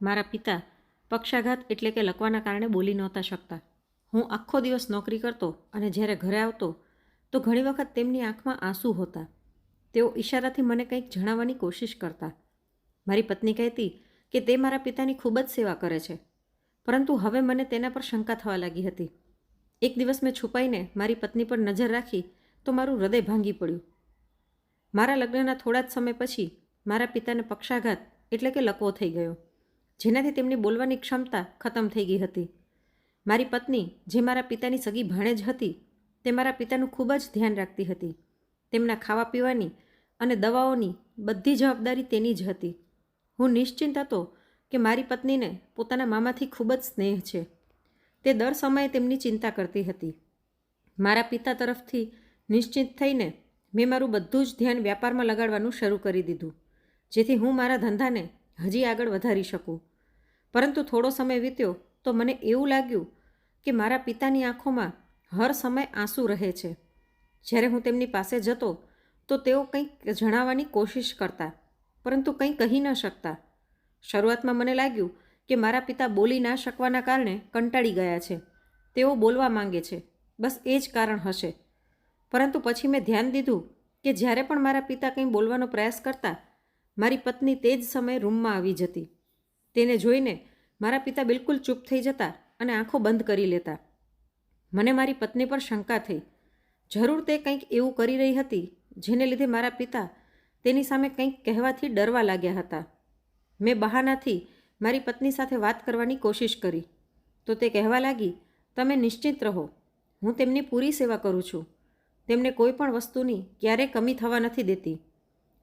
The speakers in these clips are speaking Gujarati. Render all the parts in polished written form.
મારા પિતા પક્ષાઘાત એટલે કે લકવાના કારણે બોલી નહોતા શકતા. હું આખો દિવસ નોકરી કરતો અને જ્યારે ઘરે આવતો તો ઘણી વખત તેમની આંખમાં આંસુ હોતા. તેઓ ઈશારાથી મને કંઈક જણાવવાની કોશિશ કરતા. મારી પત્ની કહેતી કે તે મારા પિતાની ખૂબ જ સેવા કરે છે, પરંતુ હવે મને તેના પર શંકા થવા લાગી હતી. એક દિવસ મેં છુપાઈને મારી પત્ની પર નજર રાખી તો મારું હૃદય ભાંગી પડ્યું. મારા લગ્નના થોડા જ સમય પછી મારા પિતાને પક્ષાઘાત એટલે કે લકવો થઈ ગયો, જેનાથી તેમની બોલવાની ક્ષમતા ખતમ થઈ ગઈ હતી. મારી પત્ની, જે મારા પિતાની સગી ભાણેજ હતી, તે મારા પિતાનું ખૂબ જ ધ્યાન રાખતી હતી. તેમના ખાવા પીવાની અને દવાઓની બધી જવાબદારી તેની જ હતી. હું નિશ્ચિંત હતો કે મારી પત્નીને પોતાના મામાથી ખૂબ જ સ્નેહ છે. તે દર સમયે તેમની ચિંતા કરતી હતી. મારા પિતા તરફથી નિશ્ચિત થઈને મેં મારું બધું જ ધ્યાન વ્યાપારમાં લગાડવાનું શરૂ કરી દીધું, જેથી હું મારા ધંધાને હજી આગળ વધારી શકું. પરંતુ થોડો સમય વીત્યો તો મને એવું લાગ્યું કે મારા પિતાની આંખોમાં હર સમય આંસુ રહે છે. જ્યારે હું તેમની પાસે જતો તો તેઓ કંઈક જણાવવાની કોશિશ કરતા, પરંતુ કંઈ કહી ન શકતા. શરૂઆતમાં મને લાગ્યું કે મારા પિતા બોલી ના શકવાના કારણે કંટાળી ગયા છે. તેઓ બોલવા માંગે છે, બસ એ જ કારણ હશે. પરંતુ પછી મેં ધ્યાન દીધું કે જ્યારે પણ મારા પિતા કંઈ બોલવાનો પ્રયાસ કરતા, મારી પત્ની તે જ સમયે રૂમમાં આવી જતી. તેને જોઈને મારા પિતા બિલકુલ ચૂપ થઈ જતા અને આંખો બંધ કરી લેતા. મને મારી પત્ની પર શંકા થઈ. જરૂર તે કંઈક એવું કરી રહી હતી જેને લીધે મારા પિતા તેની સામે કંઈક કહેવાથી ડરવા લાગ્યા હતા. મેં બહાનાથી મારી પત્ની સાથે વાત કરવાની કોશિશ કરી તો તે કહેવા લાગી, તમે નિશ્ચિત રહો, હું તેમની પૂરી સેવા કરું છું. તેમને કોઈ પણ વસ્તુની ક્યારેય કમી થવા નથી દેતી.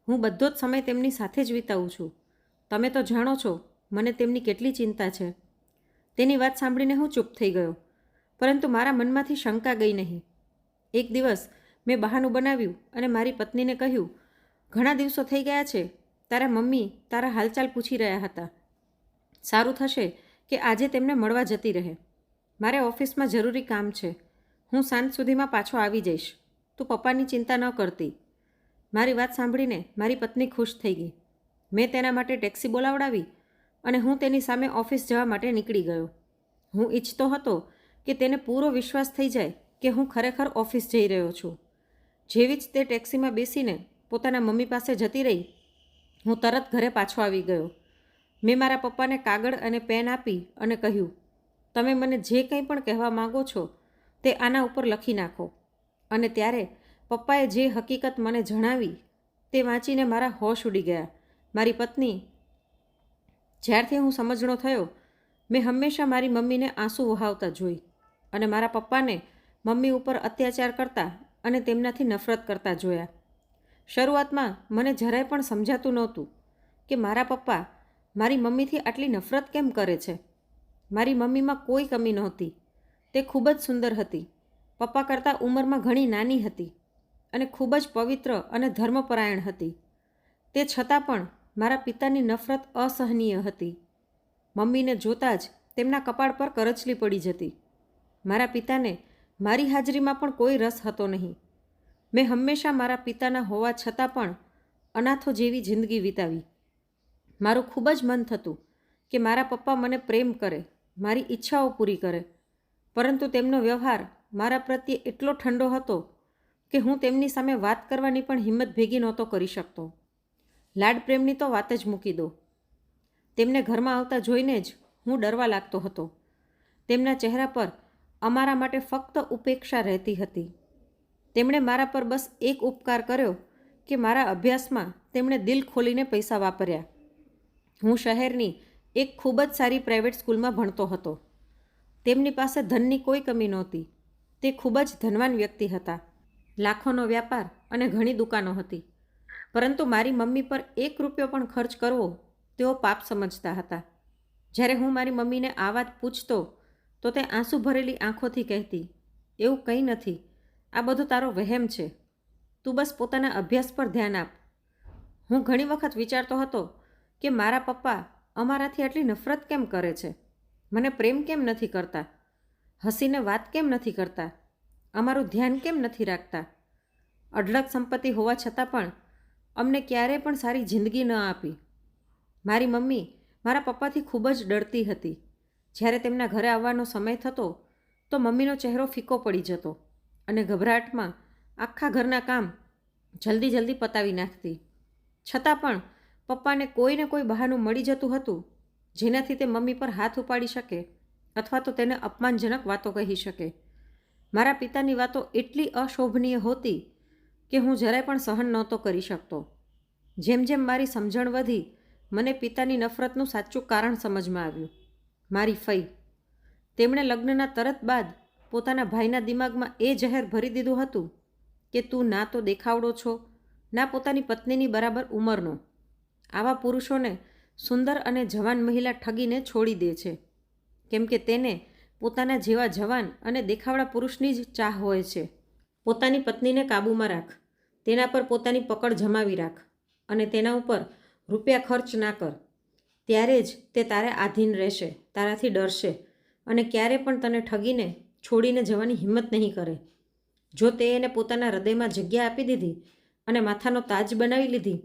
હું બધો જ સમય તેમની સાથે જ વિતાવું છું. તમે તો જાણો છો મને તેમની કેટલી ચિંતા છે. તેની વાત સાંભળીને હું ચૂપ થઈ ગયો, પરંતુ મારા મનમાંથી શંકા ગઈ નહીં. એક દિવસ મેં બહાનું બનાવ્યું અને મારી પત્નીને કહ્યું, ઘણા દિવસો થઈ ગયા છે, તારા મમ્મી તારા હાલચાલ પૂછી રહ્યા હતા. સારું થશે કે આજે તેમને મળવા જતી રહે. મારે ઓફિસમાં જરૂરી કામ છે. હું સાંજ સુધીમાં પાછો આવી જઈશ. તું પપ્પાની ચિંતા ન કરતી. મારી વાત સાંભળીને મારી પત્ની ખુશ થઈ ગઈ. મેં તેના માટે ટેક્સી બોલાવડાવી અને હું તેની સામે ઓફિસ જવા માટે નીકળી ગયો. હું ઈચ્છતો હતો કે તેને પૂરો વિશ્વાસ થઈ જાય કે હું ખરેખર ઓફિસ જઈ રહ્યો છું. જેવી જ તે ટેક્સીમાં બેસીને પોતાના મમ્મી પાસે જતી રહી, હું તરત ઘરે પાછો આવી ગયો. મેં મારા પપ્પાને કાગળ અને પેન આપી અને કહ્યું, તમે મને જે કંઈ પણ કહેવા માગો છો તે આના ઉપર લખી નાખો. અને ત્યારે પપ્પાએ જે હકીકત મને જણાવી તે વાંચીને મારા હોશ ઉડી ગયા. મારી પત્ની, જ્યારથી હું સમજણો થયો, મેં હંમેશા મારી મમ્મીને આંસુ વહાવતા જોઈ અને મારા પપ્પાને મમ્મી ઉપર અત્યાચાર કરતા અને તેમનાથી નફરત કરતા જોયા. શરૂઆતમાં મને જરાય પણ સમજાતું નહોતું કે મારા પપ્પા મારી મમ્મીથી આટલી નફરત કેમ કરે છે. મારી મમ્મીમાં કોઈ કમી નહોતી. તે ખૂબ જ સુંદર હતી, પપ્પા કરતાં ઉંમરમાં ઘણી નાની હતી અને ખૂબ જ પવિત્ર અને ધર્મપરાયણ હતી. તે છતાં પણ મારા પિતાની નફરત અસહનીય હતી. મમ્મીને જોતાં જ તેમના કપાળ પર કરચલી પડી જતી. મારા પિતાને મારી હાજરીમાં પણ કોઈ રસ હતો નહીં. મેં હંમેશા મારા પિતાના હોવા છતાં પણ અનાથો જેવી જિંદગી વિતાવી. મારું ખૂબ જ મન થતું કે મારા પપ્પા મને પ્રેમ કરે, મારી ઈચ્છાઓ પૂરી કરે, પરંતુ તેમનો વ્યવહાર મારા પ્રત્યે એટલો ઠંડો હતો કે હું તેમની સામે વાત કરવાની પણ હિંમત ભેગી નહોતો કરી શકતો. લાડ પ્રેમની તો વાત જ મૂકી દો. તેમને ઘરમાં આવતા જોઈને જ હું ડરવા લાગતો હતો. તેમના ચહેરા પર અમારા માટે ફક્ત ઉપેક્ષા રહેતી હતી. તેમણે મારા પર બસ એક ઉપકાર કર્યો કે મારા અભ્યાસમાં તેમણે દિલ ખોલીને પૈસા વાપર્યા. હું શહેરની એક ખૂબ જ સારી પ્રાઇવેટ સ્કૂલમાં ભણતો હતો. તેમની પાસે ધનની કોઈ કમી નહોતી. તે ખૂબ જ ધનવાન વ્યક્તિ હતા. લાખોનો વ્યાપાર અને ઘણી દુકાનો હતી. પરંતુ મારી મમ્મી પર 1 રૂપિયો પણ ખર્ચ કરવો તેઓ પાપ સમજતા હતા. જ્યારે હું મારી મમ્મીને આ વાત પૂછતો તો તે આંસુ ભરેલી આંખોથી કહેતી, એવું કંઈ નથી, આ બધું તારો વહેમ છે, તું બસ પોતાના અભ્યાસ પર ધ્યાન આપ. હું ઘણી વખત વિચારતો હતો કે મારા પપ્પા અમારાથી આટલી નફરત કેમ કરે છે. મને પ્રેમ કેમ નથી કરતા, હસીને વાત કેમ નથી કરતા, અમારું ધ્યાન કેમ નથી રાખતા. અઢળક સંપત્તિ હોવા છતાં પણ અમને ક્યારેય પણ સારી જિંદગી ન આપી. મારી મમ્મી મારા પપ્પાથી ખૂબ જ ડરતી હતી. જ્યારે તેમના ઘરે આવવાનો સમય થતો તો મમ્મીનો ચહેરો ફીકો પડી જતો અને ગભરાટમાં આખા ઘરના કામ જલ્દી જલ્દી પતાવી નાખતી. છતાં પણ પપ્પાને કોઈને કોઈ બહાનું મળી જતું હતું જેનાથી તે મમ્મી પર હાથ ઉપાડી શકે અથવા તો તેને અપમાનજનક વાતો કહી શકે. મારા પિતાની વાતો એટલી અશોભનીય હોતી કે હું જરાય પણ સહન નહોતો કરી શકતો. જેમ જેમ મારી સમજણ વધી મને પિતાની નફરતનું સાચું કારણ સમજમાં આવ્યું. મારી ફઈ. તેમણે લગ્નના તરત બાદ પોતાના ભાઈના દિમાગમાં એ જહેર ભરી દીધું હતું કે તું ના તો દેખાવડો છો, ના પોતાની પત્નીની બરાબર ઉંમરનો. આવા પુરુષોને સુંદર અને જવાન મહિલા ઠગીને છોડી દે છે, કેમ કે તેને પોતાના જેવા જવાન અને દેખાવડા પુરુષની જ ચાહ હોય છે. પોતાની પત્નીને કાબૂમાં રાખ, તેના પર પોતાની પકડ જમાવી રાખ અને તેના ઉપર રૂપિયા ખર્ચ ના કર. ત્યારે જ તે તારે આધીન રહેશે, તારાથી ડરશે અને ક્યારે પણ તને ઠગીને છોડીને જવાની હિંમત નહીં કરે. જો તે એને પોતાના હૃદયમાં જગ્યા આપી દીધી અને માથાનો તાજ બનાવી લીધી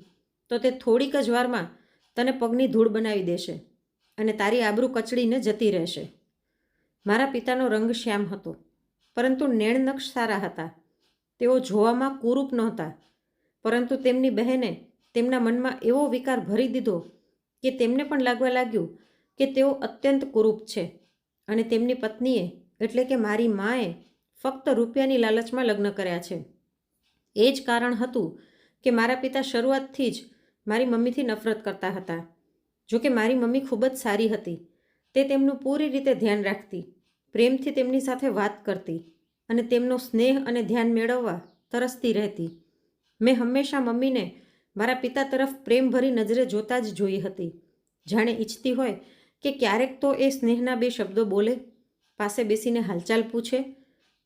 તો તે થોડીક જ વારમાં તને પગની ધૂળ બનાવી દેશે અને તારી આબરૂ કચડીને જતી રહેશે. મારા પિતાનો રંગ શ્યામ હતો, પરંતુ નેણનક્ષ સારા હતા. તેઓ જોવામાં કુરૂપ નહોતા, પરંતુ તેમની બહેને તેમના મનમાં એવો વિકાર ભરી દીધો કે તેમને પણ લાગવા લાગ્યું કે તેઓ અત્યંત કુરૂપ છે અને તેમની પત્નીએ એટલે કે મારી માએ ફક્ત રૂપિયાની લાલચમાં લગ્ન કર્યા છે. એ જ કારણ હતું કે મારા પિતા શરૂઆતથી જ મારી મમ્મીથી નફરત કરતા હતા. જોકે મારી મમ્મી ખૂબ જ સારી હતી. તે તેમનું પૂરી રીતે ધ્યાન રાખતી, પ્રેમથી તેમની સાથે વાત કરતી અને તેમનો સ્નેહ અને ધ્યાન મેળવવા તરસતી રહેતી. મેં હંમેશા મમ્મીને મારા પિતા તરફ પ્રેમભરી નજરે જોતા જ જોઈ હતી, જાણે ઈચ્છતી હોય કે ક્યારેક તો એ સ્નેહના બે શબ્દો બોલે, પાસે બેસીને હાલચાલ પૂછે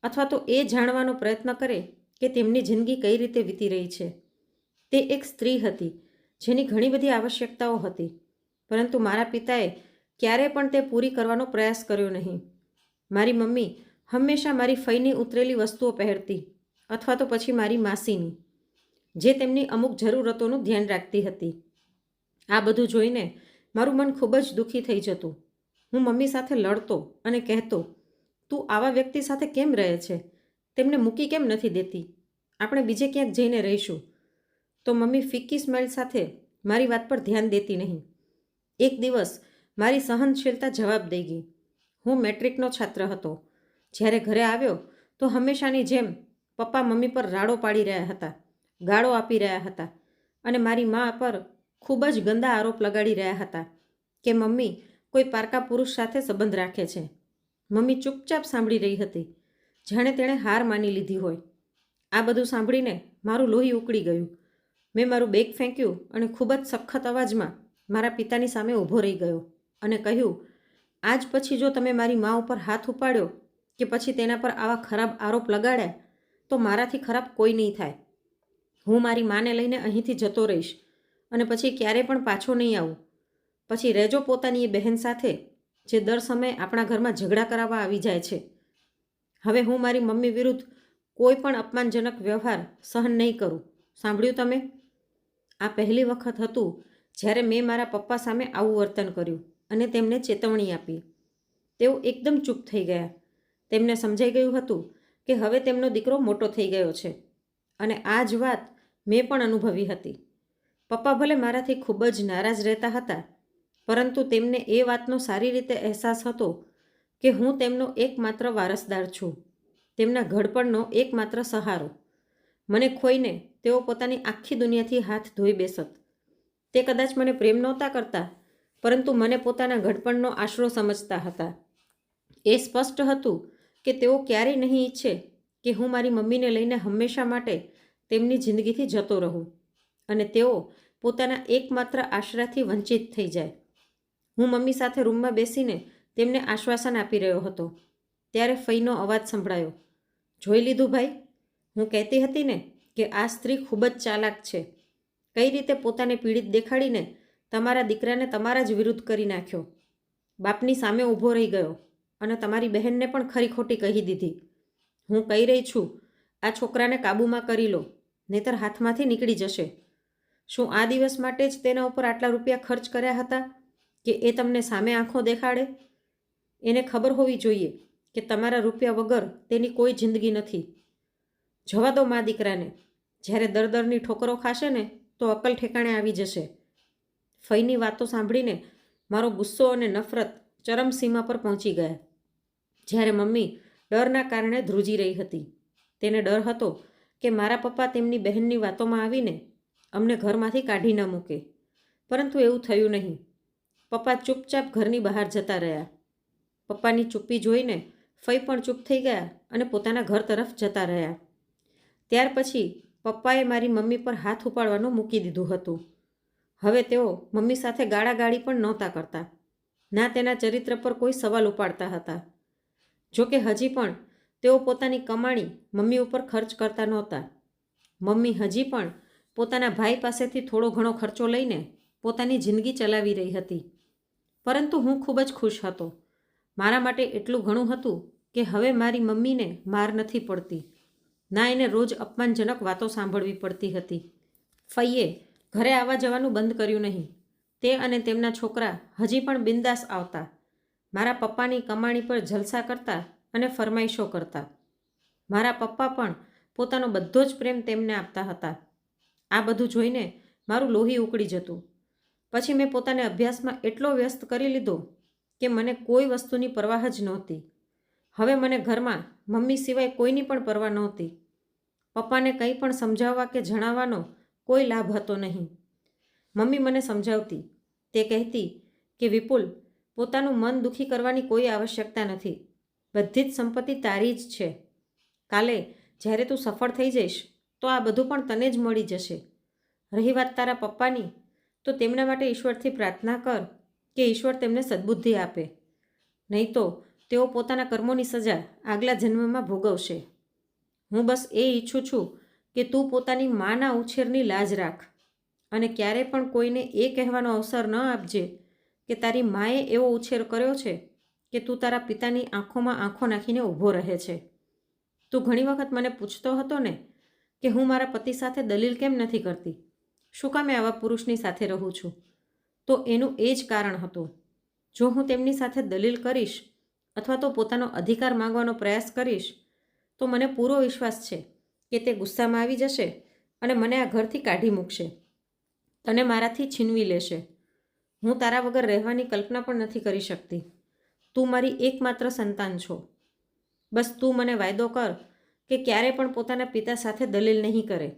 અથવા તો એ જાણવાનો પ્રયત્ન કરે કે તેમની જિંદગી કઈ રીતે વીતી રહી છે. તે એક સ્ત્રી હતી જેની ઘણી બધી આવશ્યકતાઓ હતી, પરંતુ મારા પિતાએ ક્યારેય પણ તે પૂરી કરવાનો પ્રયાસ કર્યો નહીં. મારી મમ્મી હંમેશા મારી ફઈની ઉતરેલી વસ્તુઓ પહેરતી અથવા તો પછી મારી માસીની, જે તેમની અમુક જરૂરતોનું ધ્યાન રાખતી હતી. આ બધું જોઈને મારું મન ખૂબ જ દુઃખી થઈ જતું. હું મમ્મી સાથે લડતો અને કહેતો, તું આવા વ્યક્તિ સાથે કેમ રહે છે? તેમને મૂકી કેમ નથી દેતી? આપણે બીજે ક્યાંક જઈને રહીશું. તો મમ્મી ફિક્કી સ્માઇલ સાથે મારી વાત પર ધ્યાન દેતી નહીં. એક દિવસ મારી સહનશીલતા જવાબ દઈ ગઈ. હું મેટ્રિકનો છાત્ર હતો. જ્યારે ઘરે આવ્યો તો હંમેશાની જેમ પપ્પા મમ્મી પર રાડો પાડી રહ્યા હતા, ગાળો આપી રહ્યા હતા અને મારી મા પર ખૂબ જ ગંદા આરોપ લગાડી રહ્યા હતા કે મમ્મી કોઈ પારકા પુરુષ સાથે સંબંધ રાખે છે. મમ્મી ચૂપચાપ સાંભળી રહી હતી, જાણે તેણે હાર માની લીધી હોય. આ બધું સાંભળીને મારું લોહી ઉકળી ગયું. મેં મારું બેગ ફેંક્યું અને ખૂબ જ સખત અવાજમાં મારા પિતાની સામે ઊભો રહી ગયો અને કહ્યું, આજ પછી જો તમે મારી મા ઉપર હાથ ઉપાડ્યો કે પછી તેના પર આવા ખરાબ આરોપ લગાડ્યા તો મારાથી ખરાબ કોઈ નહીં થાય. હું મારી માને લઈને અહીંથી જતો રહીશ અને પછી ક્યારેય પણ પાછો નહીં આવું. પછી રહેજો પોતાની એ બહેન સાથે જે દર સમયે આપણા ઘરમાં ઝઘડા કરાવવા આવી જાય છે. હવે હું મારી મમ્મી વિરુદ્ધ કોઈ પણ અપમાનજનક વ્યવહાર સહન નહીં કરું. સાંભળ્યું તમે? આ પહેલી વખત હતું જ્યારે મેં મારા પપ્પા સામે આવું વર્તન કર્યું અને તેમને ચેતવણી આપી. તેઓ એકદમ ચૂપ થઈ ગયા. તેમને સમજાઈ ગયું હતું કે હવે તેમનો દીકરો મોટો થઈ ગયો છે અને આ જ વાત મેં પણ અનુભવી હતી. પપ્પા ભલે મારાથી ખૂબ જ નારાજ રહેતા હતા, પરંતુ તેમને એ વાતનો સારી રીતે અહેસાસ હતો કે હું તેમનો એકમાત્ર વારસદાર છું, તેમના ઘડપણનો એકમાત્ર સહારો. મને ખોઈને તેઓ પોતાની આખી દુનિયાથી હાથ ધોઈ બેસત. તે કદાચ મને પ્રેમ નહોતા કરતા, પરંતુ મને પોતાના ઘડપણનો આશરો સમજતા હતા. એ સ્પષ્ટ હતું કે તેઓ ક્યારેય નહીં ઈચ્છે કે હું મારી મમ્મીને લઈને હંમેશા માટે તેમની જિંદગીથી જતો રહું અને તેઓ પોતાના એકમાત્ર આશરાથી વંચિત થઈ જાય. હું મમ્મી સાથે રૂમમાં બેસીને તેમને આશ્વાસન આપી રહ્યો હતો ત્યારે ફઈનો અવાજ સંભળાયો. જોઈ લીધું ભાઈ, હું કહેતી હતી ને કે આ સ્ત્રી ખૂબ જ ચાલાક છે. કઈ રીતે પોતાને પીડિત દેખાડીને તમારા દીકરાને તમારા જ વિરુદ્ધ કરી નાખ્યો. બાપની સામે ઊભો રહી ગયો અને તમારી બહેનને પણ ખરી ખોટી કહી દીધી. હું કહી રહી છું, આ છોકરાને કાબૂમાં કરી લો, નહીતર હાથમાંથી નીકળી જશે. શું આ દિવસ માટે જ તેના ઉપર આટલા રૂપિયા ખર્ચ કર્યા હતા કે એ તમને સામે આંખો દેખાડે? એને ખબર હોવી જોઈએ કે તમારા રૂપિયા વગર તેની કોઈ જિંદગી નથી. જવા દો મા દીકરાને. જ્યારે દરની ઠોકરો ખાશે ને તો અકલ ઠેકાણે આવી જશે. ફઈની વાતો સાંભળીને મારો ગુસ્સો અને નફરત ચરમસીમા પર પહોંચી ગયા. જ્યારે મમ્મી ડરના કારણે ધ્રુજી રહી હતી. તેને ડર હતો કે મારા પપ્પા તેમની બહેનની વાતોમાં આવીને અમને ઘરમાંથી કાઢી ન મૂકે. પરંતુ એવું થયું નહીં. પપ્પા ચૂપચાપ ઘરની બહાર જતા રહ્યા. પપ્પાની ચૂપ્પી જોઈને ફઈ પણ ચૂપ થઈ ગયા અને પોતાના ઘર તરફ જતા રહ્યા. ત્યાર પછી પપ્પાએ મારી મમ્મી પર હાથ ઉપાડવાનું મૂકી દીધું હતું. હવે તેઓ મમ્મી સાથે ગાળાગાળી પણ નહોતા કરતા, ના તેના ચરિત્ર પર કોઈ સવાલ ઉપાડતા હતા. જોકે હજી પણ તેઓ પોતાની કમાણી મમ્મી ઉપર ખર્ચ કરતા નહોતા. મમ્મી હજી પણ પોતાના ભાઈ પાસેથી થોડો ઘણો ખર્ચો લઈને પોતાની જિંદગી ચલાવી રહી હતી. પરંતુ હું ખૂબ જ ખુશ હતો. મારા માટે એટલું ઘણું હતું કે હવે મારી મમ્મીને માર નથી પડતી, ના એને રોજ અપમાનજનક વાતો સાંભળવી પડતી હતી. ફઈએ ઘરે આવવા જવાનું બંધ કર્યું નહીં. તે અને તેમના છોકરા હજી પણ બિંદાસ આવતા, મારા પપ્પાની કમાણી પર જલસા કરતા અને ફરમાઈશો કરતા. મારા પપ્પા પણ પોતાનો બધો જ પ્રેમ તેમને આપતા હતા. આ બધું જોઈને મારું લોહી ઉકળી જતું. પછી મેં પોતાને અભ્યાસમાં એટલો વ્યસ્ત કરી લીધો કે મને કોઈ વસ્તુની પરવાહ જ નહોતી. હવે મને ઘરમાં મમ્મી સિવાય કોઈની પણ પરવા નહોતી. પપ્પાને કંઈ પણ સમજાવવા કે જણાવવાનો કોઈ લાભ હતો નહીં. મમ્મી મને સમજાવતી. તે કહેતી કે વિપુલ, પોતાનું મન દુઃખી કરવાની કોઈ આવશ્યકતા નથી. બધી જ સંપત્તિ તારી જ છે. કાલે જ્યારે તું સફળ થઈ જઈશ તો આ બધું પણ તને જ મળી જશે. રહી વાત તારા પપ્પાની, તો તેમના માટે ઈશ્વરથી પ્રાર્થના કર કે ઈશ્વર તેમને સદ્બુદ્ધિ આપે. નહીં તો તેઓ પોતાના કર્મોની સજા આગલા જન્મમાં ભોગવશે. હું બસ એ ઈચ્છું છું કે તું પોતાની માના ઉછેરની લાજ રાખ અને ક્યારે પણ કોઈને એ કહેવાનો અવસર ન આપજે કે તારી માએ એવો ઉછેર કર્યો છે કે તું તારા પિતાની આંખોમાં આંખો નાખીને ઊભો રહે છે. તું ઘણી વખત મને પૂછતો હતો ને કે હું મારા પતિ સાથે દલીલ કેમ નથી કરતી, શું કામે આવા પુરુષની સાથે રહું છું? તો એનું એ જ કારણ હતું. જો હું તેમની સાથે દલીલ કરીશ અથવા તો પોતાનો અધિકાર માંગવાનો પ્રયાસ કરીશ તો મને પૂરો વિશ્વાસ છે કે તે ગુસ્સામાં આવી જશે અને મને આ ઘરથી કાઢી મૂકશે, તને મારાથી છીનવી લેશે. હું તારા વગર રહેવાની કલ્પના પણ નથી કરી શકતી. તું મારી એકમાત્ર સંતાન છો. બસ તું મને વાયદો કર કે ક્યારે પણ પોતાના પિતા સાથે દલીલ નહીં કરે.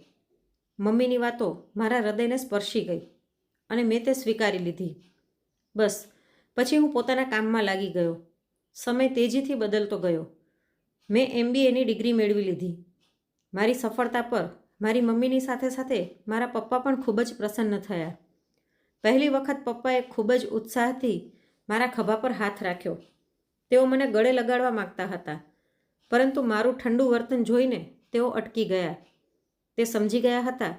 મમ્મીની વાતો મારા હૃદયને સ્પર્શી ગઈ અને મેં તે સ્વીકારી લીધી. બસ પછી હું પોતાના કામમાં લાગી ગયો. સમય તેજીથી બદલતો ગયો. મેં MBAની ડિગ્રી મેળવી લીધી. મારી સફળતા પર મારી મમ્મીની સાથે સાથે મારા પપ્પા પણ ખૂબ જ પ્રસન્ન થયા. પહેલી વખત પપ્પાએ ખૂબ જ ઉત્સાહથી મારા ખભા પર હાથ રાખ્યો. તેઓ મને ગળે લગાડવા માગતા હતા, પરંતુ મારું ઠંડુ વર્તન જોઈને તેઓ અટકી ગયા. તે સમજી ગયા હતા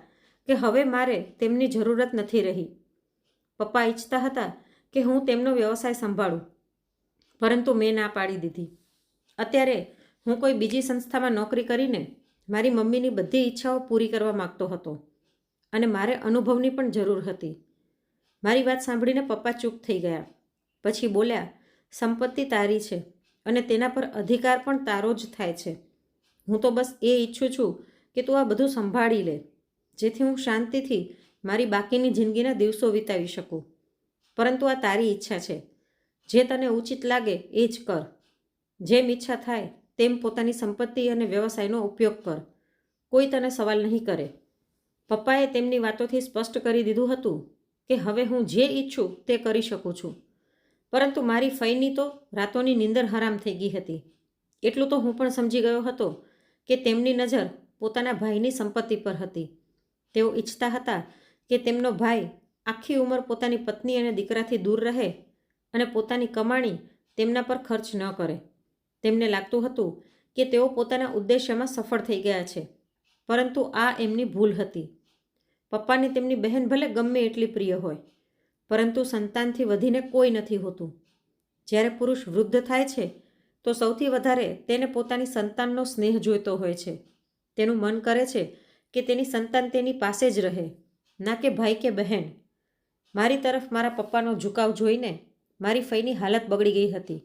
કે હવે મારે તેમની જરૂરત નથી રહી. પપ્પા ઈચ્છતા હતા કે હું તેમનો વ્યવસાય સંભાળું, પરંતુ મેં ના પાડી દીધી. અત્યારે હું કોઈ બીજી સંસ્થામાં નોકરી કરીને મારી મમ્મીની બધી ઈચ્છાઓ પૂરી કરવા માગતો હતો અને મારે અનુભવની પણ જરૂર હતી. મારી વાત સાંભળીને પપ્પા ચૂપ થઈ ગયા. પછી બોલ્યા, સંપત્તિ તારી છે અને તેના પર અધિકાર પણ તારો જ થાય છે. હું તો બસ એ ઈચ્છું છું કે તું આ બધું સંભાળી લે, જેથી હું શાંતિથી મારી બાકીની જિંદગીના દિવસો વિતાવી શકું. પરંતુ આ તારી ઈચ્છા છે. જે તને ઉચિત લાગે એ જ કર. જેમ ઈચ્છા થાય તેમ પોતાની સંપત્તિ અને વ્યવસાયનો ઉપયોગ કર. કોઈ તને સવાલ નહીં કરે. પપ્પાએ તેમની વાતોથી સ્પષ્ટ કરી દીધું હતું કે હવે હું જે ઈચ્છું તે કરી શકું છું. પરંતુ મારી ફઈની તો રાતોની નીંદર હરામ થઈ ગઈ હતી. એટલું તો હું પણ સમજી ગયો હતો કે તેમની નજર પોતાના ભાઈની સંપત્તિ પર હતી. તેઓ ઈચ્છતા હતા કે તેમનો ભાઈ આખી ઉંમર પોતાની પત્ની અને દીકરાથી દૂર રહે અને પોતાની કમાણી તેમના પર ખર્ચ ન કરે. તેમને લાગતું હતું કે તેઓ પોતાના ઉદ્દેશ્યમાં સફળ થઈ ગયા છે, પરંતુ આ એમની ભૂલ હતી. પપ્પાને તેમની બહેન ભલે ગમે એટલી પ્રિય હોય, પરંતુ સંતાનથી વધીને કોઈ નથી હોતું. જ્યારે પુરુષ વૃદ્ધ થાય છે તો સૌથી વધારે તેને પોતાની સંતાનનો સ્નેહ જોઈતો હોય છે. તેનું મન કરે છે કે તેની સંતાન તેની પાસે જ રહે, ના કે ભાઈ કે બહેન. મારી તરફ મારા પપ્પાનો ઝુકાવ જોઈને મારી ફઈની હાલત બગડી ગઈ હતી.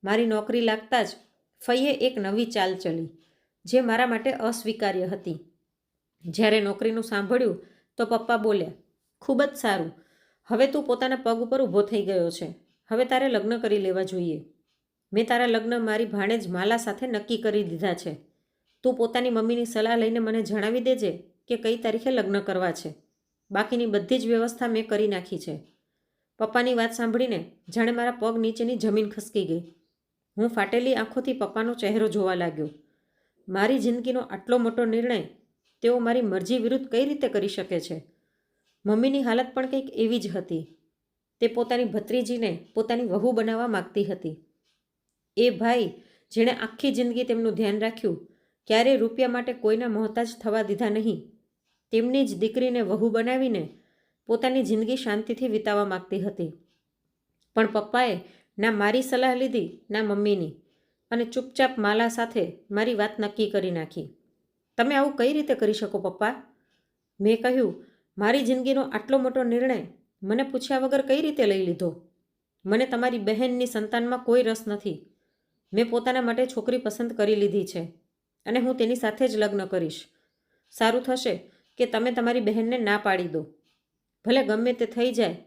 મારી નોકરી લાગતા જ ફઈએ એક નવી ચાલ ચલી, જે મારા માટે અસ્વીકાર્ય હતી. જ્યારે નોકરીનું સાંભળ્યું તો પપ્પા બોલ્યા, ખૂબ જ સારું, હવે તું પોતાના પગ ઉપર ઊભો થઈ ગયો છે, હવે તારે લગ્ન કરી લેવા જોઈએ. મેં તારા લગ્ન મારી ભાણેજ માલા સાથે નક્કી કરી દીધા છે. તું પોતાની મમ્મીની સલાહ લઈને મને જણાવી દેજે કે કઈ તારીખે લગ્ન કરવા છે. બાકીની બધી જ વ્યવસ્થા મેં કરી નાખી છે. પપ્પાની વાત સાંભળીને જાણે મારા પગ નીચેની જમીન ખસકી ગઈ. હું ફાટેલી આંખોથી પપ્પાનો ચહેરો જોવા લાગ્યો. મારી જિંદગીનો આટલો મોટો નિર્ણય તેઓ મારી મરજી વિરુદ્ધ કઈ રીતે કરી શકે છે? મમ્મીની હાલત પણ કંઈક એવી જ હતી. તે પોતાની ભત્રીજીને પોતાની વહુ બનાવવા માગતી હતી. એ ભાઈ જેણે આખી જિંદગી તેમનું ધ્યાન રાખ્યું, ક્યારેય રૂપિયા માટે કોઈના મોહતાજ થવા દીધા નહીં, તેમની જ દીકરીને વહુ બનાવીને પોતાની જિંદગી શાંતિથી વિતાવવા માગતી હતી. પણ પપ્પાએ ના મારી સલાહ લીધી ના મમ્મીની, અને ચૂપચાપ માલા સાથે મારી વાત નક્કી કરી નાખી. તમે આવું કઈ રીતે કરી શકો પપ્પા? મેં કહ્યું, મારી જિંદગીનો આટલો મોટો નિર્ણય મને પૂછ્યા વગર કઈ રીતે લઈ લીધો? મને તમારી બહેનની સંતાનમાં કોઈ રસ નથી. મેં પોતાના માટે છોકરી પસંદ કરી લીધી છે અને હું તેની સાથે જ લગ્ન કરીશ. સારું થશે કે તમે તમારી બહેનને ના પાડી દો. ભલે ગમે તે થઈ જાય,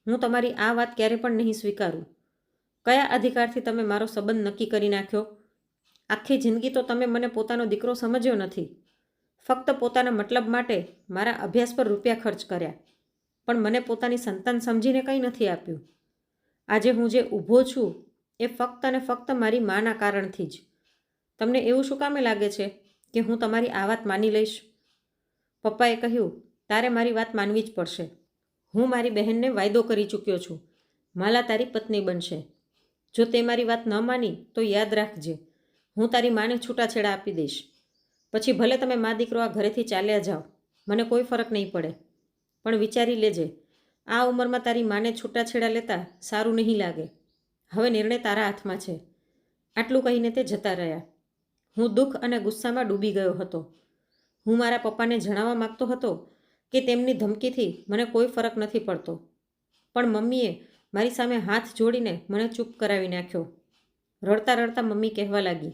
હું તમારી આ વાત ક્યારે પણ નહીં સ્વીકારું. કયા અધિકારથી તમે મારો સંબંધ નક્કી કરી નાખ્યો? આખી જિંદગી તો તમે મને પોતાનો દીકરો સમજ્યો નથી. ફક્ત પોતાના મતલબ માટે મારા અભ્યાસ પર રૂપિયા ખર્ચ કર્યા, પણ મને પોતાની સંતાન સમજીને કંઈ નથી આપ્યું. આજે હું જે ઊભો છું એ ફક્ત અને ફક્ત મારી માના કારણથી જ. તમને એવું શું કામે લાગે છે કે હું તમારી આ વાત માની લઈશ? પપ્પાએ કહ્યું, તારે મારી વાત માનવી જ પડશે. હું મારી બહેનને વાયદો કરી ચૂક્યો છું, માલા તારી પત્ની બનશે. જો તે મારી વાત ન માની તો યાદ રાખજે, હું તારી માને છૂટાછેડા આપી દઈશ. પછી ભલે તમે મા દીકરો આ ઘરેથી ચાલ્યા જાઓ, મને કોઈ ફરક નહીં પડે. પણ વિચારી લેજે, આ ઉંમરમાં તારી માને છૂટાછેડા લેતા સારું નહીં લાગે. હવે નિર્ણય તારા હાથમાં છે. આટલું કહીને તે જતા રહ્યા. હું દુઃખ અને ગુસ્સામાં ડૂબી ગયો હતો. હું મારા પપ્પાને જણાવવા માગતો હતો કે તેમની ધમકીથી મને કોઈ ફરક નથી પડતો, પણ મમ્મીએ મારી સામે હાથ જોડીને મને ચૂપ કરાવી નાખ્યો. રડતા રડતા મમ્મી કહેવા લાગી,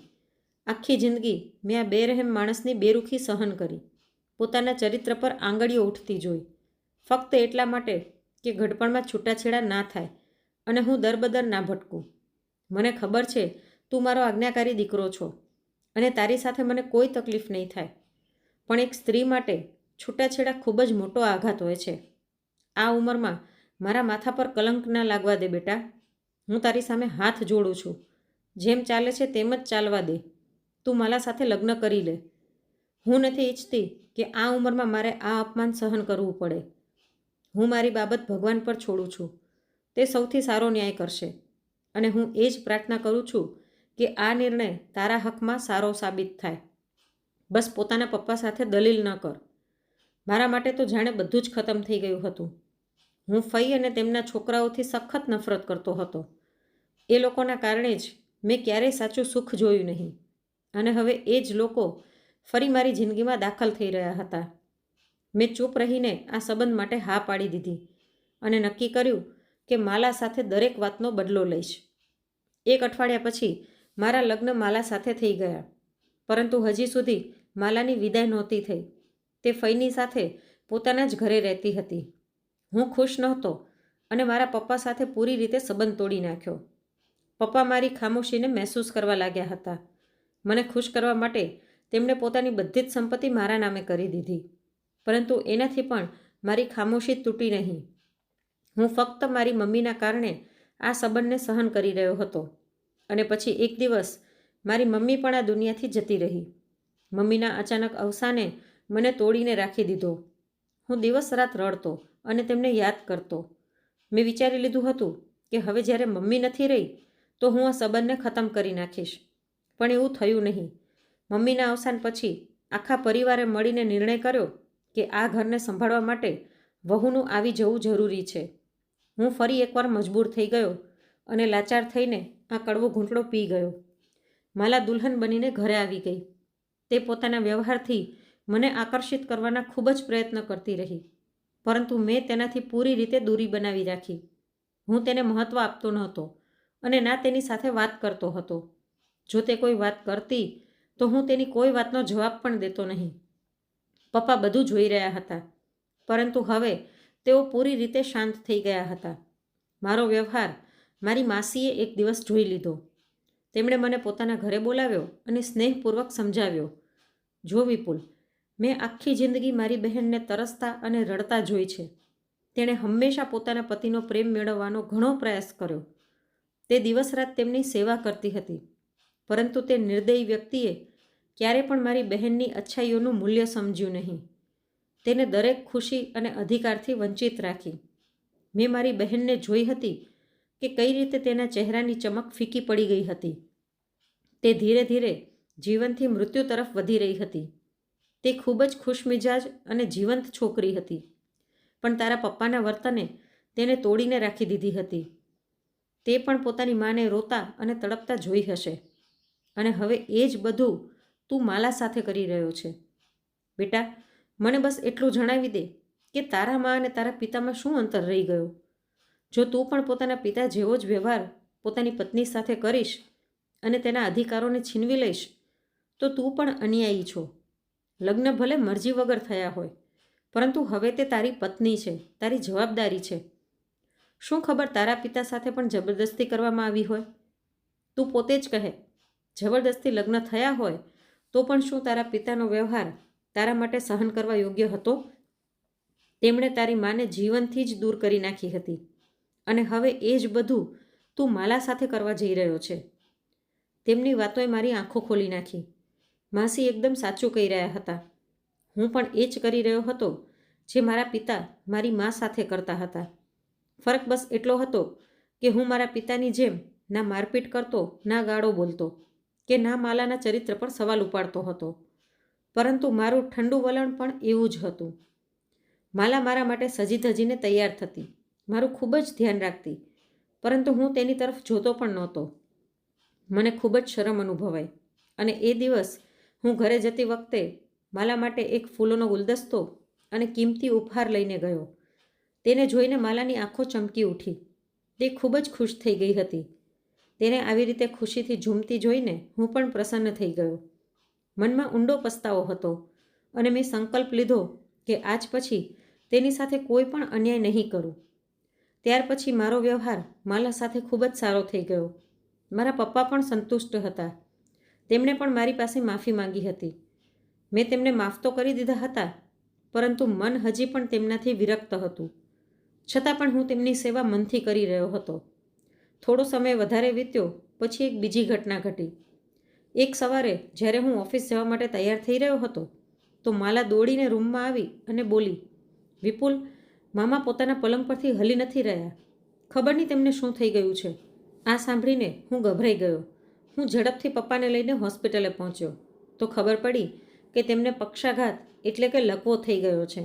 આખી જિંદગી મેં આ બેરહેમ માણસની બેરુખી સહન કરી, પોતાના ચરિત્ર પર આંગળીઓ ઉઠતી જોઈ, ફક્ત એટલા માટે કે ઘડપણમાં છૂટાછેડા ના થાય અને હું દરબદર ના ભટકું. મને ખબર છે તું મારો આજ્ઞાકારી દીકરો છો અને તારી સાથે મને કોઈ તકલીફ નહીં થાય, પણ એક સ્ત્રી માટે છૂટાછેડા ખૂબ જ મોટો આઘાત હોય છે. આ ઉંમરમાં મારા માથા પર કલંક ના લાગવા દે બેટા. હું તારી સામે હાથ જોડું છું. જેમ ચાલે છે તેમ જ ચાલવા દે. તું મારા સાથે લગ્ન કરી લે. હું નથી ઈચ્છતી કે આ ઉંમરમાં મારે આ અપમાન સહન કરવું પડે. હું મારી બાબત ભગવાન પર છોડું છું. તે સૌથી સારો ન્યાય કરશે અને હું એ જ પ્રાર્થના કરું છું કે આ નિર્ણય તારા હકમાં સારો સાબિત થાય. બસ પોતાના પપ્પા સાથે દલીલ ન કર. મારા માટે તો જાણે બધું જ ખતમ થઈ ગયું હતું. હું ફઈ અને તેમના છોકરાઓથી સખત નફરત કરતો હતો. એ લોકોના કારણે જ મેં ક્યારેય સાચું સુખ જોયું નહીં, અને હવે એ જ લોકો ફરી મારી જિંદગીમાં દાખલ થઈ રહ્યા હતા. મેં ચૂપ રહીને આ સંબંધ માટે હા પાડી દીધી અને નક્કી કર્યું કે માલા સાથે દરેક વાતનો બદલો લઈશ. 1 અઠવાડિયા પછી મારા લગ્ન માલા સાથે થઈ ગયા, પરંતુ હજી સુધી માલાની વિદાય નહોતી થઈ. તે ફઈની સાથે પોતાના જ ઘરે રહેતી હતી. હું ખુશ નહોતો અને મારા પપ્પા સાથે પૂરી રીતે સંબંધ તોડી નાખ્યો. પપ્પા મારી ખામોશીને મહેસૂસ કરવા લાગ્યા હતા. મને ખુશ કરવા માટે તેમણે પોતાની બધી જ સંપત્તિ મારા નામે કરી દીધી, પરંતુ એનાથી પણ મારી ખામોશી તૂટી નહીં. હું ફક્ત મારી મમ્મીના કારણે આ સંબંધને સહન કરી રહ્યો હતો, અને પછી એક દિવસ મારી મમ્મી પણ આ દુનિયાથી જતી રહી. મમ્મીના અચાનક અવસાને મને તોડીને રાખી દીધો. હું દિવસ રાત રડતો અને તેમને યાદ કરતો. મેં વિચારી લીધું હતું કે હવે જ્યારે મમ્મી નથી રહી તો હું આ સંબંધને ખતમ કરી નાખીશ, પણ એવું થયું નહીં. મમ્મીના અવસાન પછી આખા પરિવારે મળીને નિર્ણય કર્યો કે આ ઘરને સંભાળવા માટે વહુનું આવી જવું જરૂરી છે. હું ફરી એકવાર મજબૂર થઈ ગયો અને લાચાર થઈને આ કડવો ઘૂંટડો પી ગયો. માલા દુલ્હન બનીને ઘરે આવી ગઈ. તે પોતાના વ્યવહારથી મને આકર્ષિત કરવાના ખૂબ જ પ્રયત્ન કરતી રહી. પરંતુ મેં તેનાથી પૂરી રીતે દૂરી બનાવી રાખી. હું તેને મહત્ત્વ આપતો નહોતો અને ના તેની સાથે વાત કરતો હતો. જો તે કોઈ વાત કરતી તો હું તેની કોઈ વાતનો જવાબ પણ દેતો નહીં. પપ્પા બધું જોઈ રહ્યા હતા, પરંતુ હવે તેઓ પૂરી રીતે શાંત થઈ ગયા હતા. મારો વ્યવહાર મારી માસીએ એક દિવસ જોઈ લીધો. તેમણે મને પોતાના ઘરે બોલાવ્યો અને સ્નેહપૂર્વક સમજાવ્યો, જો વિપુલ, મેં આખી જિંદગી મારી બહેનને તરસતા અને રડતા જોઈ છે. તેણે હંમેશા પોતાના પતિનો પ્રેમ મેળવવાનો ઘણો પ્રયાસ કર્યો. તે દિવસ રાત તેમની સેવા કરતી હતી, પરંતુ તે નિર્દયી વ્યક્તિએ ક્યારે પણ મારી બહેનની અચ્છાઈઓનું મૂલ્ય સમજ્યું નહીં. તેને દરેક ખુશી અને અધિકારથી વંચિત રાખી. મેં મારી બહેનને જોઈ હતી કે કઈ રીતે તેના ચહેરાની ચમક ફીકી પડી ગઈ હતી. તે ધીરે ધીરે જીવનથી મૃત્યુ તરફ વધી રહી હતી. તે ખૂબ જ ખુશમિજાજ અને જીવંત છોકરી હતી, પણ તારા પપ્પાના વર્તને તેને તોડીને રાખી દીધી હતી. તે પણ પોતાની માને રોતા અને તડપતા જોઈ હશે, અને હવે એ જ બધું તું માલા સાથે કરી રહ્યો છે. બેટા, મને બસ એટલું જણાવી દે કે તારા મા અને તારા પિતામાં શું અંતર રહી ગયો. જો તું પણ પોતાના પિતા જેવો જ વ્યવહાર પોતાની પત્ની સાથે કરીશ અને તેના અધિકારોને છીનવી લઈશ, તો તું પણ અન્યાયી છો. લગ્ન ભલે મરજી વગર થયા હોય, પરંતુ હવે તે તારી પત્ની છે, તારી જવાબદારી છે. શું ખબર તારા પિતા સાથે પણ જબરદસ્તી કરવામાં આવી હોય? તું પોતે જ કહે, જબરદસ્તી લગ્ન થયા હોય તો પણ શું તારા પિતાનો વ્યવહાર તારા માટે સહન કરવા યોગ્ય હતો? તેમણે તારી માને જીવનથી જ દૂર કરી નાખી હતી, અને હવે એ જ બધું તું માલા સાથે કરવા જઈ રહ્યો છે. તેમની વાતોએ મારી આંખો ખોલી નાખી. માસી એકદમ સાચું કહી રહ્યા હતા. હું પણ એ જ કરી રહ્યો હતો જે મારા પિતા મારી મા સાથે કરતા હતા. ફરક બસ એટલો હતો કે હું મારા પિતાની જેમ ના મારપીટ કરતો, ના ગાળો બોલતો, કે ના માલાના ચરિત્ર પર સવાલ ઉપાડતો હતો. પરંતુ મારું ઠંડુ વલણ પણ એવું જ હતું. માલા મારા માટે સજી ધજીને તૈયાર થતી, મારું ખૂબ જ ધ્યાન રાખતી, પરંતુ હું તેની તરફ જોતો પણ નહોતો. મને ખૂબ જ શરમ અનુભવાઈ, અને એ દિવસ હું ઘરે જતી વખતે માલા માટે એક ફૂલોનો ગુલદસ્તો અને કિંમતી ઉપહાર લઈને ગયો. તેને જોઈને માલાની આંખો ચમકી ઉઠી. તે ખૂબ જ ખુશ થઈ ગઈ હતી. તેને આવી રીતે ખુશીથી ઝૂમતી જોઈને હું પણ પ્રસન્ન થઈ ગયો. મનમાં ઊંડો પસ્તાવો હતો, અને મેં સંકલ્પ લીધો કે આજ પછી તેની સાથે કોઈ પણ અન્યાય નહીં કરું. ત્યાર પછી મારો વ્યવહાર માલા સાથે ખૂબ જ સારો થઈ ગયો. મારા પપ્પા પણ સંતુષ્ટ હતા. તેમણે પણ મારી પાસે માફી માંગી હતી. મેં તેમને માફ તો કરી દીધા હતા, પરંતુ મન હજી પણ તેમનાથી વિરક્ત હતું. છતાં પણ હું તેમની સેવા મનથી કરી રહ્યો હતો. થોડો સમય વધારે વીત્યો પછી એક બીજી ઘટના ઘટી. એક સવારે જ્યારે હું ઓફિસ જવા માટે તૈયાર થઈ રહ્યો હતો, તો માલા દોડીને રૂમમાં આવી અને બોલી, વિપુલ, મામા પોતાના પલંગ પરથી હલી નથી રહ્યા. ખબર નહીં તેમને શું થઈ ગયું છે. આ સાંભળીને હું ગભરાઈ ગયો. હું ઝડપથી પપ્પાને લઈને હોસ્પિટલે પહોંચ્યો, તો ખબર પડી કે તેમને પક્ષાઘાત એટલે કે લકવો થઈ ગયો છે,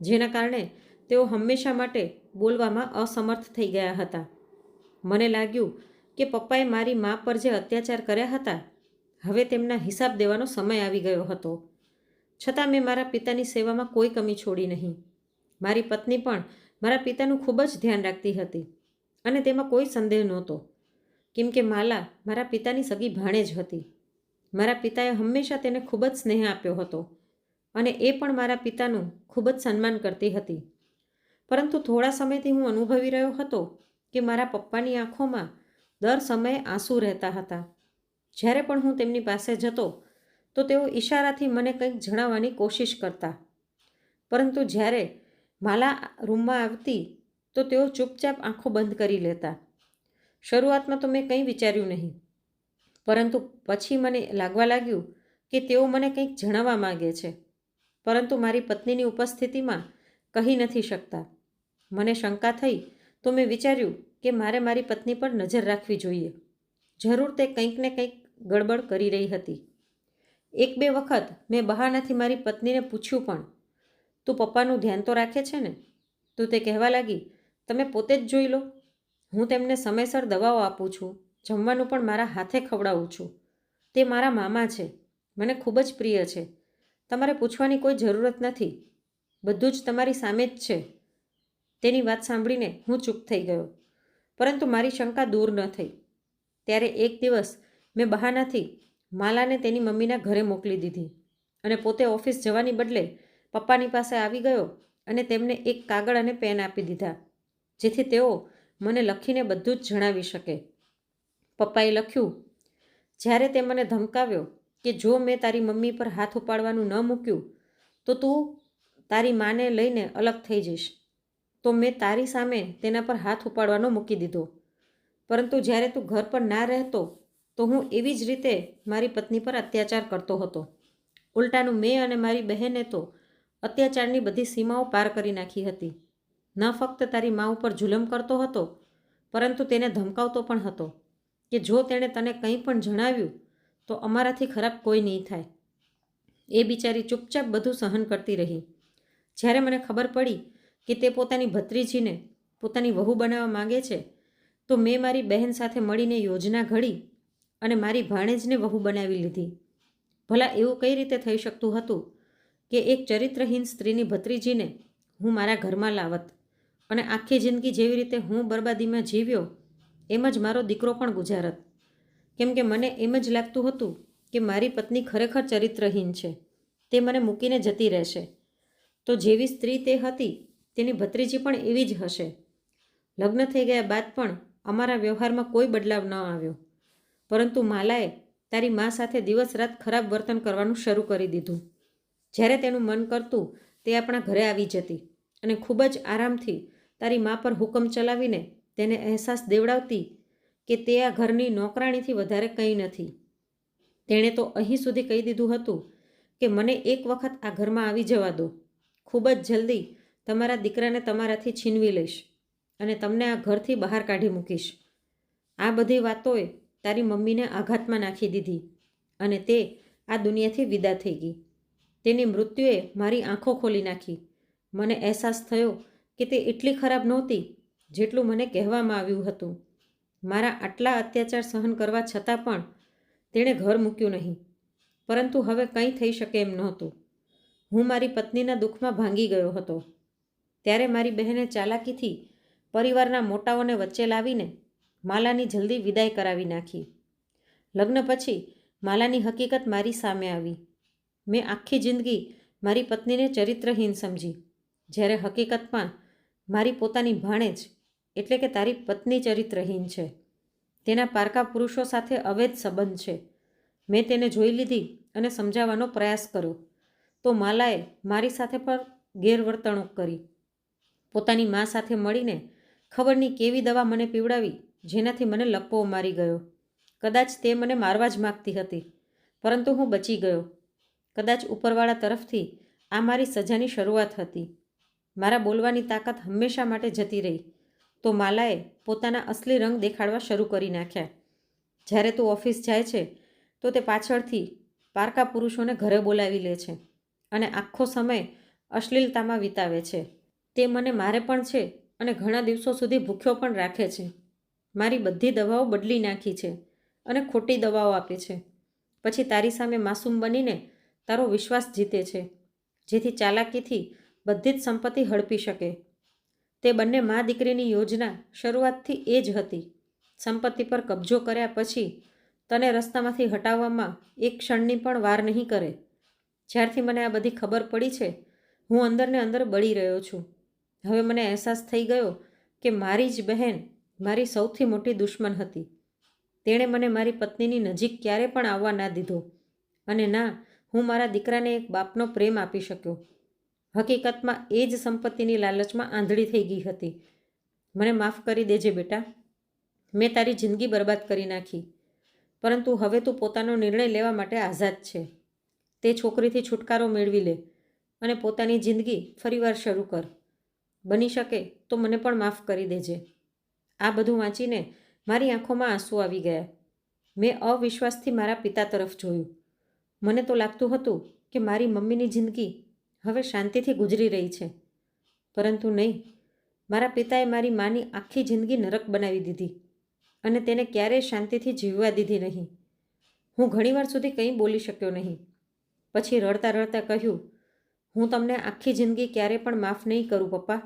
જેના કારણે તેઓ હંમેશા માટે બોલવામાં અસમર્થ થઈ ગયા હતા. મને લાગ્યું કે પપ્પાએ મારી મા પર જે અત્યાચાર કર્યા હતા, હવે તેમના હિસાબ દેવાનો સમય આવી ગયો હતો. છતાં મેં મારા પિતાની સેવામાં કોઈ કમી છોડી નહીં. મારી પત્ની પણ મારા પિતાનું ખૂબ જ ધ્યાન રાખતી હતી, અને તેમાં કોઈ સંદેહ નહોતો, કેમ કે માલા મારા પિતાની સગી ભાણેજ હતી. મારા પિતાએ હંમેશા તેને ખૂબ જ સ્નેહ આપ્યો હતો, અને એ પણ મારા પિતાનું ખૂબ જ સન્માન કરતી હતી. પરંતુ થોડા સમયથી હું અનુભવી રહ્યો હતો કે મારા પપ્પાની આંખોમાં દર સમયે આંસુ રહેતા હતા. જ્યારે પણ હું તેમની પાસે જતો તો તેઓ ઈશારાથી મને કંઈક જણાવવાની કોશિશ કરતા, પરંતુ જ્યારે માલા રૂમમાં આવતી તો તેઓ ચૂપચાપ આંખો બંધ કરી લેતા. શરૂઆતમાં તો મેં કંઈ વિચાર્યું નહીં, પરંતુ પછી મને લાગવા લાગ્યું કે તેઓ મને કંઈક જણાવવા માગે છે, પરંતુ મારી પત્નીની ઉપસ્થિતિમાં કહી નથી શકતા. મને શંકા થઈ તો મેં વિચાર્યું કે મારે મારી પત્ની પર નજર રાખવી જોઈએ. જરૂર તે કંઈક ને કંઈક ગડબડ કરી રહી હતી. એક બે વખત મેં બહાનાથી મારી પત્નીને પૂછ્યું પણ, તું પપ્પાનું ધ્યાન તો રાખે છે ને? તો તે કહેવા લાગી, તમે પોતે જ જોઈ લો. હું તેમને સમયસર દવાઓ આપું છું, જમવાનું પણ મારા હાથે ખવડાવું છું. તે મારા મામા છે, મને ખૂબ જ પ્રિય છે. તમારે પૂછવાની કોઈ જરૂરત નથી. બધું જ તમારી સામે જ છે. તેની વાત સાંભળીને હું ચૂપ થઈ ગયો, પરંતુ મારી શંકા દૂર ન થઈ. ત્યારે એક દિવસ મેં બહાનાથી માલાને તેની મમ્મીના ઘરે મોકલી દીધી અને પોતે ઓફિસ જવાની બદલે પપ્પાની પાસે આવી ગયો અને તેમને એક કાગળ અને પેન આપી દીધા, જેથી તેઓ મને લખીને બધું જ જણાવી શકે. પપ્પાએ લખ્યું, જ્યારે તે મને ધમકાવ્યો કે જો મેં તારી મમ્મી પર હાથ ઉપાડવાનું ન મૂક્યું તો તું તારી માને લઈને અલગ થઈ જઈશ, તો મેં તારી સામે તેના પર હાથ ઉપાડવાનો મૂકી દીધો. પરંતુ જ્યારે તું ઘર પર ના રહેતો તો હું એવી જ રીતે મારી પત્ની પર અત્યાચાર કરતો હતો. ઉલટાનું મેં અને મારી બહેને તો અત્યાચારની બધી સીમાઓ પાર કરી નાખી હતી. ન ફક્ત તારી મા ઉપર જુલમ કરતો હતો, પરંતુ તેને ધમકાવતો પણ હતો કે જો તેણે તને કંઈ પણ જણાવ્યું તો અમારાથી ખરાબ કોઈ નહીં થાય. એ બિચારી ચૂપચાપ બધું સહન કરતી રહી. જ્યારે મને ખબર પડી કે તે પોતાની ભત્રીજીને પોતાની વહુ બનાવવા માંગે છે, તો મેં મારી બહેન સાથે મળીને યોજના ઘડી અને મારી ભાણેજને વહુ બનાવી લીધી. ભલા એવું કઈ રીતે થઈ શકતું હતું કે એક ચરિત્રહીન સ્ત્રીની ભત્રીજીને હું મારા ઘરમાં લાવત અને આખી જિંદગી જેવી રીતે હું બરબાદીમાં જીવ્યો એમ જ મારો દીકરો પણ ગુજારત. કેમ કે મને એમ જ લાગતું હતું કે મારી પત્ની ખરેખર ચરિત્રહીન છે, તે મને મૂકીને જતી રહેશે. તો જેવી સ્ત્રી તે હતી તેની ભત્રીજી પણ એવી જ હશે. લગ્ન થઈ ગયા બાદ પણ અમારા વ્યવહારમાં કોઈ બદલાવ ન આવ્યો, પરંતુ માલાએ તારી મા સાથે દિવસ રાત ખરાબ વર્તન કરવાનું શરૂ કરી દીધું. જ્યારે તેનું મન કરતું તે આપણા ઘરે આવી જતી અને ખૂબ જ આરામથી તારી મા પર હુકમ ચલાવીને તેને અહેસાસ દેવડાવતી કે તે આ ઘરની નોકરાણીથી વધારે કંઈ નથી. તેણે તો અહીં સુધી કહી દીધું હતું કે મને એક વખત આ ઘરમાં આવી જવા દો, ખૂબ જ જલ્દી તમારા દીકરાને તમારાથી છીનવી લઈશ અને તમને આ ઘરથી બહાર કાઢી મૂકીશ. આ બધી વાતોએ તારી મમ્મીને આઘાતમાં નાખી દીધી અને તે આ દુનિયાથી વિદા થઈ ગઈ. તેની મૃત્યુએ મારી આંખો ખોલી નાખી. મને અહેસાસ થયો કે તે એટલી ખરાબ નહોતી જેટલું મને કહેવામાં આવ્યું હતું. મારા આટલા અત્યાચાર સહન કરવા છતાં પણ તેણે ઘર મૂક્યું નહીં, પરંતુ હવે કંઈ થઈ શકે એમ નહોતું. હું મારી પત્નીના દુઃખમાં ભાંગી ગયો હતો. ત્યારે મારી બહેને ચાલાકીથી પરિવારના મોટાઓને વચ્ચે લાવીને માલાની જલ્દી વિદાય કરાવી નાખી. લગ્ન પછી માલાની હકીકત મારી સામે આવી. મેં આખી જિંદગી મારી પત્નીને ચરિત્રહીન સમજી, જ્યારે હકીકતમાં મારી પોતાની ભાણેજ એટલે કે તારી પત્ની ચરિત્રહીન છે. તેના પારકા પુરુષો સાથે અવૈધ સંબંધ છે. મેં તેને જોઈ લીધી અને સમજાવવાનો પ્રયાસ કર્યો, તો માલાએ મારી સાથે પર ગેરવર્તણૂક કરી. પોતાની મા સાથે મળીને ખબર નહીં કેવી દવા મને પીવડાવી, જેનાથી મને લકવો મારી ગયો. કદાચ તે મને મારવા જ માગતી હતી, પરંતુ હું બચી ગયો. કદાચ ઉપરવાળા તરફથી આ મારી સજાની શરૂઆત હતી. મારા બોલવાની તાકાત હંમેશા માટે જતી રહી, તો માલાએ પોતાના અસલી રંગ દેખાડવા શરૂ કરી નાખ્યા. જ્યારે તું ઓફિસ જાય છે તો તે પાછળથી પારકા પુરુષોને ઘરે બોલાવી લે છે અને આખો સમય અશ્લીલતામાં વિતાવે છે. તે મને મારે પણ છે અને ઘણા દિવસો સુધી ભૂખ્યો પણ રાખે છે. મારી બધી દવાઓ બદલી નાખી છે અને ખોટી દવાઓ આપે છે. પછી તારી સામે માસૂમ બનીને તારો વિશ્વાસ જીતે છે, જેથી ચાલાકીથી બધી જ સંપત્તિ હડપી શકે. તે બંને મા દીકરીની યોજના શરૂઆતથી એ જ હતી. સંપત્તિ પર કબજો કર્યા પછી તને રસ્તામાંથી હટાવવામાં એક ક્ષણની પણ વાર નહીં કરે. જ્યારથી મને આ બધી ખબર પડી છે, હું અંદરને અંદર બળી રહ્યો છું. હવે મને અહેસાસ થઈ ગયો કે મારી જ બહેન મારી સૌથી મોટી દુશ્મન હતી. તેણે મને મારી પત્નીની નજીક ક્યારે પણ આવવા ના દીધો અને ના હું મારા દીકરાને એક બાપનો પ્રેમ આપી શક્યો. હકીકતમાં એ જ સંપત્તિની લાલચમાં આંધળી થઈ ગઈ હતી. મને માફ કરી દેજે બેટા, મેં તારી જિંદગી બરબાદ કરી નાખી, પરંતુ હવે તું પોતાનો નિર્ણય લેવા માટે આઝાદ છે. તે છોકરીથી છુટકારો મેળવી લે અને પોતાની જિંદગી ફરીવાર શરૂ કર. બની શકે તો મને પણ માફ કરી દેજે. આ બધું વાંચીને મારી આંખોમાં આંસુ આવી ગયા. મેં અવિશ્વાસથી મારા પિતા તરફ જોયું. મને તો લાગતું હતું કે મારી મમ્મીની જિંદગી હવે શાંતિથી ગુજરી રહી છે, પરંતુ નહીં. મારા પિતાએ મારી માની આખી જિંદગી નરક બનાવી દીધી અને તેને ક્યારેય શાંતિથી જીવવા દીધી નહીં. હું ઘણીવાર સુધી કંઈ બોલી શક્યો નહીં. પછી રડતા રડતા કહ્યું, હું તમને આખી જિંદગી ક્યારે પણ માફ નહીં કરું પપ્પા.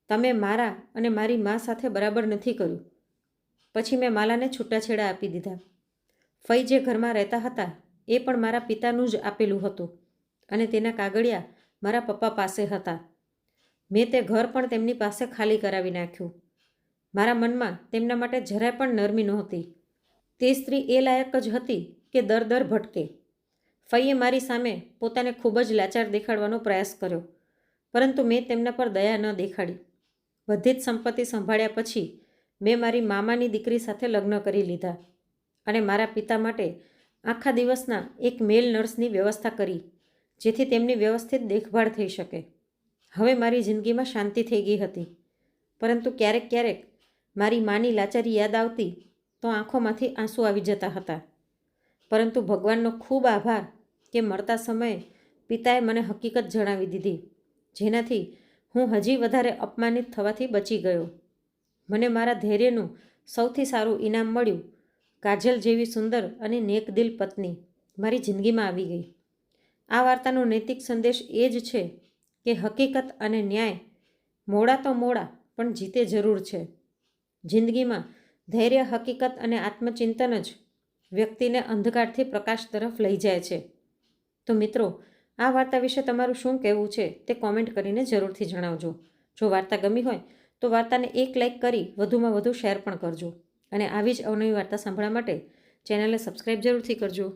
તમે મારા અને મારી મા સાથે બરાબર નથી કર્યું. પછી મેં માલાને છૂટાછેડા આપી દીધા. ફઈ જે ઘરમાં રહેતા હતા એ પણ મારા પિતાનું જ આપેલું હતું અને તેના કાગળિયા મારા પપ્પા પાસે હતા. મેં તે ઘર પણ તેમની પાસે ખાલી કરાવી નાખ્યું. મારા મનમાં તેમના માટે જરાય પણ નરમી નહોતી. તે સ્ત્રી એ લાયક જ હતી કે દર ભટકે. ફઈએ મારી સામે પોતાને ખૂબ જ લાચાર દેખાડવાનો પ્રયાસ કર્યો, પરંતુ મેં તેમના પર દયા ન દેખાડી. બધી જ સંપત્તિ સંભાળ્યા પછી મેં મારી મામાની દીકરી સાથે લગ્ન કરી લીધા અને મારા પિતા માટે આખા દિવસના એક મેલ નર્સની વ્યવસ્થા કરી, જેથી તેમની વ્યવસ્થિત દેખભાળ થઈ શકે. હવે મારી જિંદગીમાં શાંતિ થઈ ગઈ હતી, પરંતુ ક્યારેક મારી માની લાચારી યાદ આવતી તો આંખોમાંથી આંસુ આવી જતા હતા. પરંતુ ભગવાનનો ખૂબ આભાર કે મળતા સમયે પિતાએ મને હકીકત જણાવી દીધી, જેનાથી હું હજી વધારે અપમાનિત થવાથી બચી ગયો. મને મારા ધૈર્યનું સૌથી સારું ઇનામ મળ્યું. કાજલ જેવી સુંદર અને નેકદિલ પત્ની મારી જિંદગીમાં આવી ગઈ. આ વાર્તાનો નૈતિક સંદેશ એ જ છે કે હકીકત અને ન્યાય મોડા તો મોડા પણ જીતે જરૂર છે. જિંદગીમાં ધૈર્ય, હકીકત અને આત્મચિંતન જ વ્યક્તિને અંધકારથી પ્રકાશ તરફ લઈ જાય છે. તો મિત્રો, આ વાર્તા વિશે તમારું શું કહેવું છે તે કોમેન્ટ કરીને જરૂરથી જણાવજો. જો વાર્તા ગમી હોય તો વાર્તાને એક લાઇક કરી વધુમાં વધુ શેર પણ કરજો અને આવી જ અવનવી વાર્તા સાંભળવા માટે ચેનલને સબસ્ક્રાઈબ જરૂરથી કરજો.